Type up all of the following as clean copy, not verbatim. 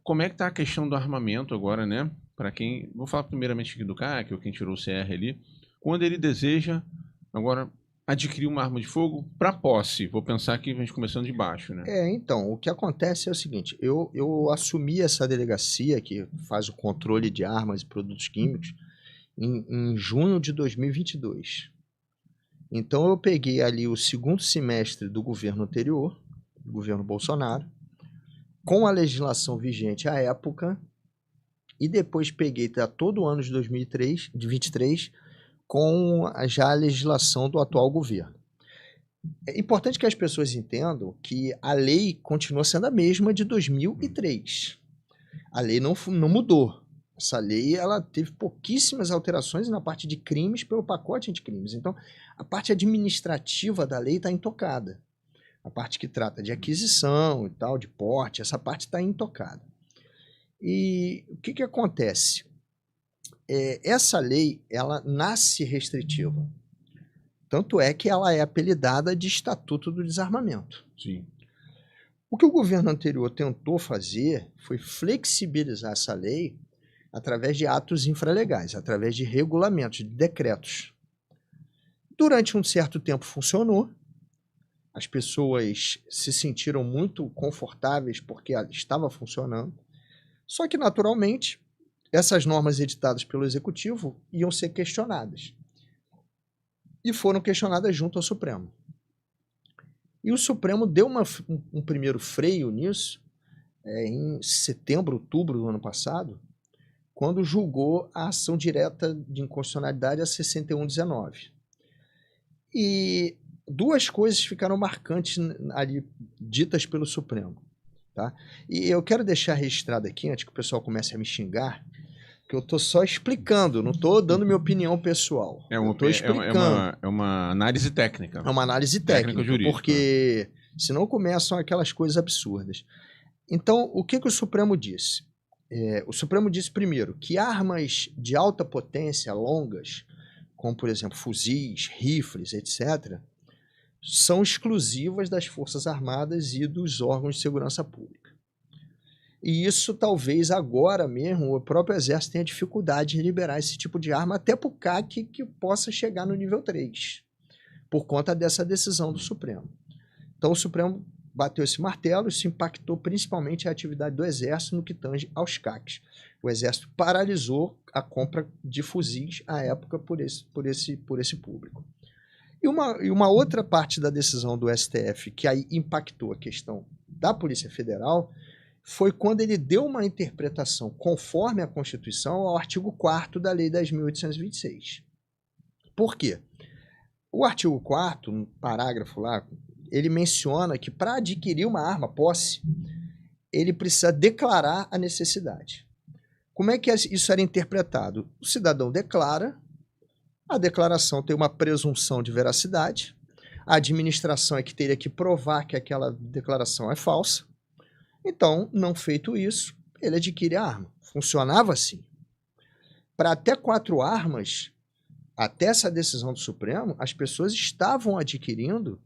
Como é que está a questão do armamento agora, né? Para quem... Vou falar primeiramente aqui do CAC, ou quem tirou o CR ali. Quando ele deseja, agora, adquirir uma arma de fogo para posse. Vou pensar que a gente começando de baixo, né? Então, o que acontece é o seguinte, eu assumi essa delegacia que faz o controle de armas e produtos químicos em junho de 2022. Então, eu peguei ali o segundo semestre do governo anterior, do governo Bolsonaro, com a legislação vigente à época, e depois peguei todo o ano de 2023 com já a legislação do atual governo. É importante que as pessoas entendam que a lei continua sendo a mesma de 2003. A lei não mudou. Essa lei ela teve pouquíssimas alterações na parte de crimes pelo pacote anticrimes. Então, a parte administrativa da lei está intocada. A parte que trata de aquisição e tal, de porte, essa parte está intocada. E o que acontece? Essa lei ela nasce restritiva. Tanto é que ela é apelidada de Estatuto do Desarmamento. Sim. O que o governo anterior tentou fazer foi flexibilizar essa lei através de atos infralegais, através de regulamentos, de decretos. Durante um certo tempo funcionou, as pessoas se sentiram muito confortáveis porque estava funcionando, só que naturalmente essas normas editadas pelo Executivo iam ser questionadas. E foram questionadas junto ao Supremo. E o Supremo deu um primeiro freio nisso em setembro, outubro do ano passado, quando julgou a ação direta de inconstitucionalidade a 6119. E duas coisas ficaram marcantes ali, ditas pelo Supremo. Tá? E eu quero deixar registrado aqui, antes que o pessoal comece a me xingar, que eu estou só explicando, não estou dando minha opinião pessoal. Eu estou explicando. É uma análise técnica. É uma análise técnica, jurídica. porque senão começam aquelas coisas absurdas. Então, o que o Supremo disse? O Supremo disse, primeiro, que armas de alta potência, longas, como, por exemplo, fuzis, rifles, etc., são exclusivas das Forças Armadas e dos órgãos de segurança pública. E isso, talvez, agora mesmo, o próprio Exército tenha dificuldade em liberar esse tipo de arma, até para o CAC que possa chegar no nível 3, por conta dessa decisão do Supremo. Então, o Supremo bateu esse martelo, isso impactou principalmente a atividade do Exército no que tange aos CACs. O Exército paralisou a compra de fuzis à época por esse público. E uma outra parte da decisão do STF que aí impactou a questão da Polícia Federal foi quando ele deu uma interpretação conforme a Constituição ao artigo 4º da Lei 10.826. Por quê? O artigo 4º, no parágrafo lá, ele menciona que para adquirir uma arma, posse, ele precisa declarar a necessidade. Como é que isso era interpretado? O cidadão declara, a declaração tem uma presunção de veracidade, a administração é que teria que provar que aquela declaração é falsa. Então, não feito isso, ele adquire a arma. Funcionava assim. Para até 4 armas, até essa decisão do Supremo, as pessoas estavam adquirindo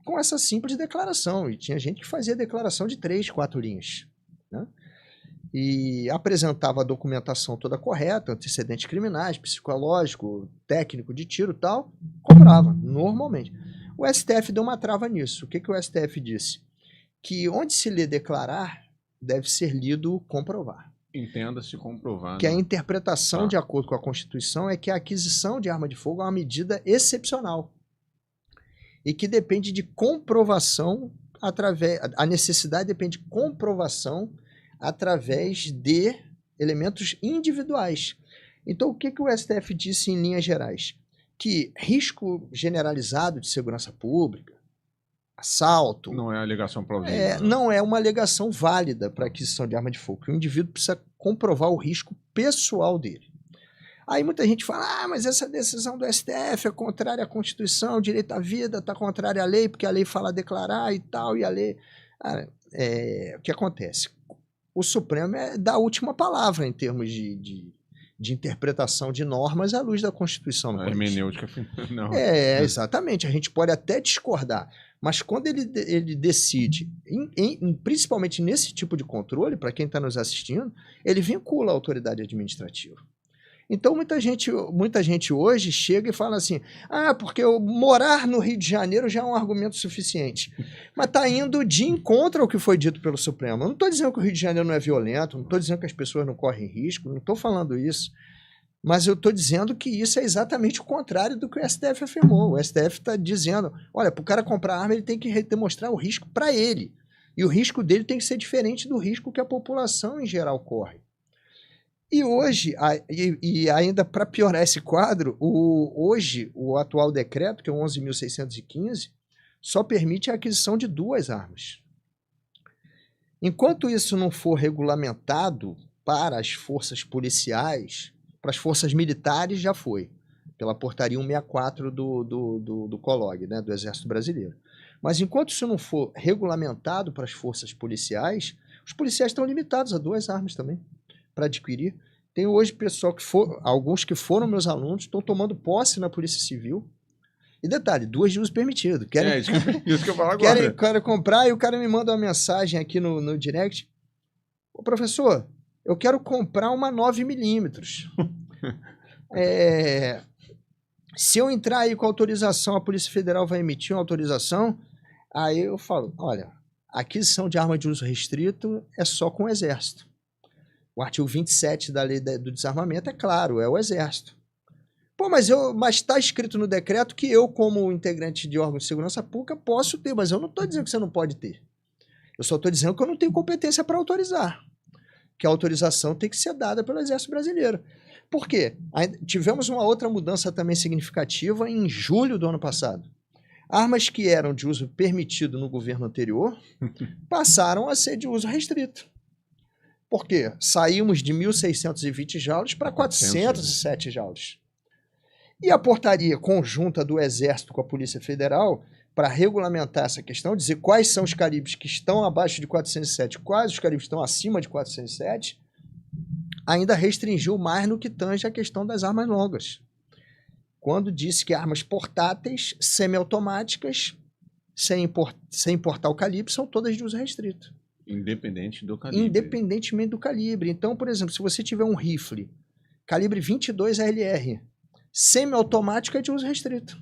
com essa simples declaração. E tinha gente que fazia declaração de 3, 4 linhas. Né? E apresentava a documentação toda correta, antecedentes criminais, psicológico, técnico de tiro e tal, comprava, normalmente. O STF deu uma trava nisso. O que o STF disse? Que onde se lê declarar, deve ser lido comprovar. Entenda-se comprovar. Que a interpretação, de acordo com a Constituição, é que a aquisição de arma de fogo é uma medida excepcional. E que depende de comprovação a necessidade depende de comprovação através de elementos individuais. Então, o que o STF disse em linhas gerais? Que risco generalizado de segurança pública, assalto... Não é alegação plausível. Não é uma alegação válida para aquisição de arma de fogo. O indivíduo precisa comprovar o risco pessoal dele. Aí muita gente fala, mas essa decisão do STF é contrária à Constituição, o direito à vida está contrária à lei, porque a lei fala declarar e tal, e a lei... o que acontece? O Supremo dá a última palavra em termos de de interpretação de normas à luz da Constituição. A hermenêutica, não. Exatamente. A gente pode até discordar, mas quando ele decide, principalmente nesse tipo de controle, para quem está nos assistindo, ele vincula a autoridade administrativa. Então, muita gente hoje chega e fala assim, porque eu morar no Rio de Janeiro já é um argumento suficiente. Mas está indo de encontro ao que foi dito pelo Supremo. Eu não estou dizendo que o Rio de Janeiro não é violento, não estou dizendo que as pessoas não correm risco, não estou falando isso. Mas eu estou dizendo que isso é exatamente o contrário do que o STF afirmou. O STF está dizendo, olha, para o cara comprar arma, ele tem que demonstrar o risco para ele. E o risco dele tem que ser diferente do risco que a população em geral corre. E hoje, e ainda para piorar esse quadro, hoje o atual decreto, que é o 11.615, só permite a aquisição de 2 armas. Enquanto isso não for regulamentado para as forças policiais, para as forças militares já foi, pela portaria 164 do COLOG, né, do Exército Brasileiro. Mas enquanto isso não for regulamentado para as forças policiais, os policiais estão limitados a 2 armas também para adquirir. Tem hoje pessoal alguns que foram meus alunos, estão tomando posse na Polícia Civil. E detalhe, 2 de uso permitido. Isso que eu falo agora. Quero comprar e o cara me manda uma mensagem aqui no direct. Ô, professor, eu quero comprar uma 9mm. Se eu entrar aí com autorização, a Polícia Federal vai emitir uma autorização. Aí eu falo, olha, a aquisição de arma de uso restrito é só com o Exército. O artigo 27 da Lei do Desarmamento é claro, é o Exército. Pô, mas está escrito no decreto que eu, como integrante de órgão de segurança pública, posso ter, mas eu não estou dizendo que você não pode ter. Eu só estou dizendo que eu não tenho competência para autorizar. Que a autorização tem que ser dada pelo Exército Brasileiro. Por quê? Tivemos uma outra mudança também significativa em julho do ano passado. Armas que eram de uso permitido no governo anterior passaram a ser de uso restrito. Por quê? Saímos de 1.620 joules para 407 joules. E a portaria conjunta do Exército com a Polícia Federal, para regulamentar essa questão, dizer quais são os calibres que estão abaixo de 407, quais os calibres estão acima de 407, ainda restringiu mais no que tange a questão das armas longas. Quando disse que armas portáteis, semiautomáticas, sem importar o calibre, são todas de uso restrito. Independente do calibre. Independentemente do calibre. Então, por exemplo, se você tiver um rifle, calibre 22 RLR, semiautomático é de uso restrito.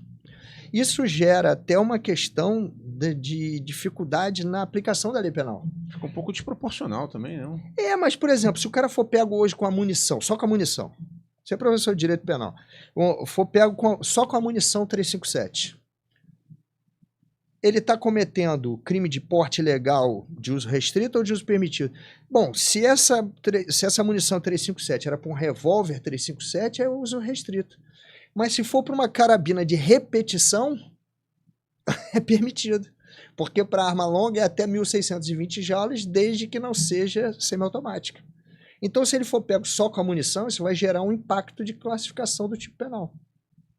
Isso gera até uma questão de dificuldade na aplicação da lei penal. Fica um pouco desproporcional também, não? Mas, por exemplo, se o cara for pego hoje com a munição, só com a munição, você é professor de direito penal, for pego só com a munição 357, ele está cometendo crime de porte ilegal de uso restrito ou de uso permitido? Bom, se essa munição 357 era para um revólver 357, é uso restrito. Mas se for para uma carabina de repetição, é permitido. Porque para arma longa é até 1.620 joules, desde que não seja semiautomática. Então, se ele for pego só com a munição, isso vai gerar um impacto de classificação do tipo penal.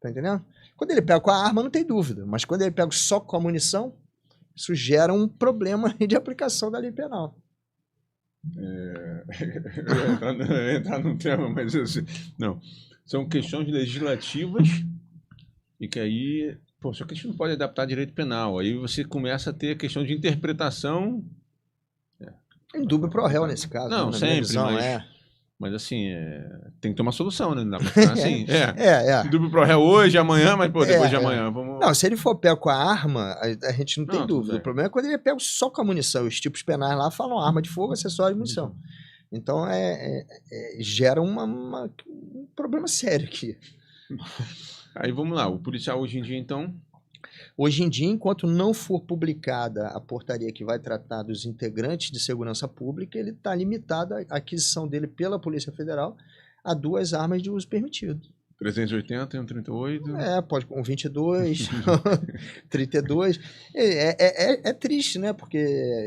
Tá entendendo? Quando ele pega com a arma, não tem dúvida. Mas quando ele pega só com a munição, isso gera um problema de aplicação da lei penal. Entrar num tema, mas assim, não. São questões legislativas e que aí, só que a gente não pode adaptar direito penal. Aí você começa a ter a questão de interpretação. Em dúvio pro réu nesse caso. Não, né? sempre, visão, mas assim, tem que ter uma solução, né? Não dá pra ficar assim. Dúvio pro réu hoje, amanhã, mas depois de amanhã. Vamos... Não, se ele for pego com a arma, a gente não tem dúvida. O problema é quando ele é pego só com a munição. Os tipos penais lá falam arma de fogo, acessório e munição. Então, gera um problema sério aqui. Aí vamos lá, o policial hoje em dia, então... Hoje em dia, enquanto não for publicada a portaria que vai tratar dos integrantes de segurança pública, ele está limitado a aquisição dele pela Polícia Federal a 2 armas de uso permitido. 380 e um 38? Pode com 22, 32. É triste, né? Porque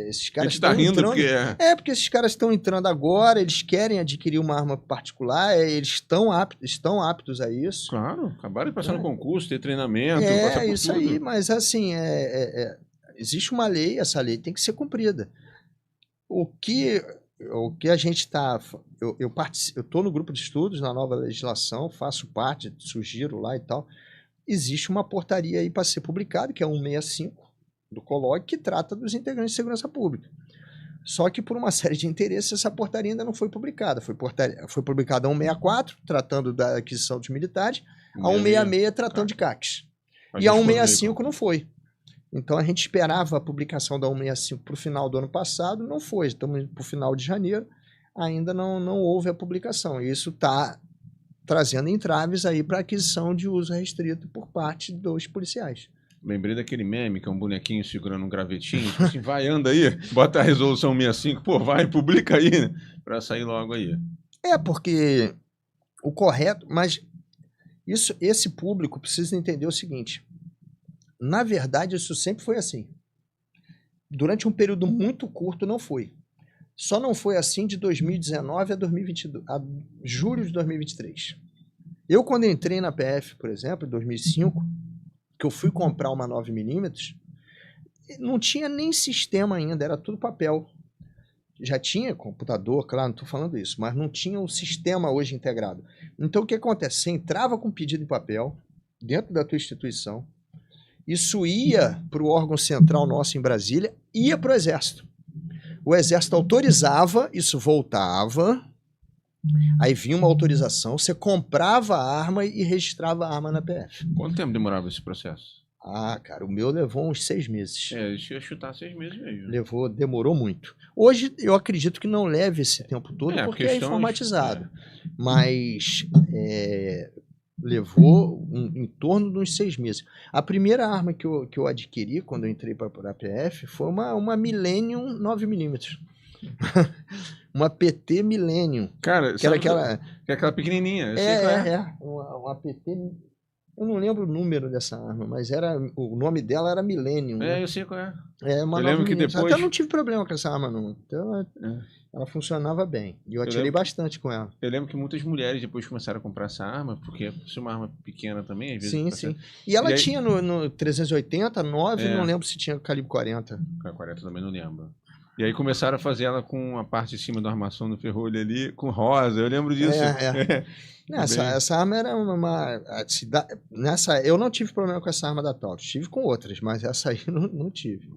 esses caras estão rindo porque... porque esses caras estão entrando agora, eles querem adquirir uma arma particular, eles estão aptos a isso. Claro, acabaram de passar no concurso, ter treinamento, passar por isso tudo. Aí, mas assim, existe uma lei, essa lei tem que ser cumprida. O que o que a gente está... Eu estou no grupo de estudos, na nova legislação, faço parte, sugiro lá e tal. Existe uma portaria aí para ser publicada, que é a 165 do COLOG, que trata dos integrantes de segurança pública. Só que por uma série de interesses, essa portaria ainda não foi publicada. Foi publicada a 164, tratando da aquisição dos militares, a 166, tratando de CACs. E a 165 não foi. Então a gente esperava a publicação da 165 para o final do ano passado, não foi. Estamos para o final de janeiro, ainda não houve a publicação. E isso está trazendo entraves aí para aquisição de uso restrito por parte dos policiais. Lembrei daquele meme que é um bonequinho segurando um gravetinho, tipo assim, vai, anda aí, bota a resolução 65, pô, vai, publica aí, né? Pra sair logo aí. Porque o correto, mas esse público precisa entender o seguinte, na verdade isso sempre foi assim. Durante um período muito curto não foi. Só não foi assim de 2019 a 2022, a julho de 2023. Eu quando entrei na PF, por exemplo, em 2005, que eu fui comprar uma 9mm, não tinha nem sistema ainda, era tudo papel. Já tinha computador, claro, não estou falando isso, mas não tinha o sistema hoje integrado. Então o que acontece? Você entrava com pedido em papel, dentro da tua instituição, isso ia para o órgão central nosso em Brasília, ia para o Exército. O Exército autorizava, isso voltava, aí vinha uma autorização, você comprava a arma e registrava a arma na PF. Quanto tempo demorava esse processo? Ah, cara, o meu levou uns 6 meses. Deixa eu chutar 6 meses mesmo. Demorou muito. Hoje eu acredito que não leve esse tempo todo, porque é informatizado. Mas levou em torno de uns 6 meses. A primeira arma que eu adquiri quando eu entrei para a PF foi uma Millennium 9mm. Uma PT Millennium. Cara, que era aquela... Que é aquela pequenininha. Uma PT... Eu não lembro o número dessa arma, mas o nome dela era Millennium. Eu sei qual é. Eu lembro que depois... Até não tive problema com essa arma, não. Então, ela funcionava bem. E eu atirei bastante com ela. Eu lembro que muitas mulheres depois começaram a comprar essa arma, porque se uma arma pequena também, às vezes... Sim. E ela tinha no 380, 9, não lembro se tinha calibre 40. 40 também não lembro. E aí começaram a fazer ela com a parte de cima da armação do ferrolho ali, com rosa, eu lembro disso. Essa arma era eu não tive problema com essa arma da Taurus, tive com outras, mas essa aí não tive.